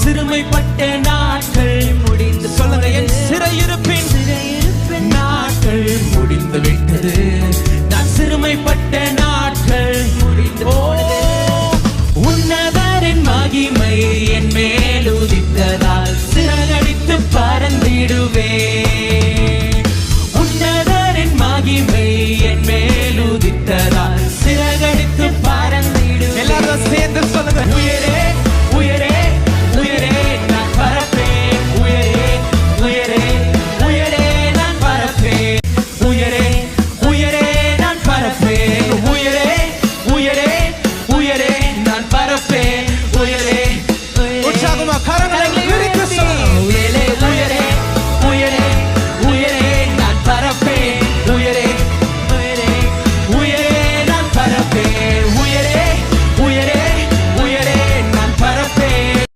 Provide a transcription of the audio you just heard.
சிறுமைப்பட்ட நாட்கள் முடிந்து. சொல்லுங்க, என் சிறையிருப்பின் நாட்கள் முடிந்து விட்டது. நான் சிறுமைப்பட்ட நாட்கள் முடிந்து. உன்னதரின் மகிமை என் மேல் உதித்ததால் சிறகடித்து பறந்திடுவேன். உன்னதரின் மகிமை என் மேல் உதித்ததால் சிறகடித்து பறந்திடுவேன். எல்லாரும் சேர்ந்து சொல்லுங்க, உயரே உயரே உயரே நான் பறப்பேன். உயரே உயரே உயரே நான் பறப்பேன். உயரே உயரே நான் பறப்பேன். உயரே உயரே உயரே நான் பறப்பேன். உயரே உற்சாகமா கரங்களை விரித்து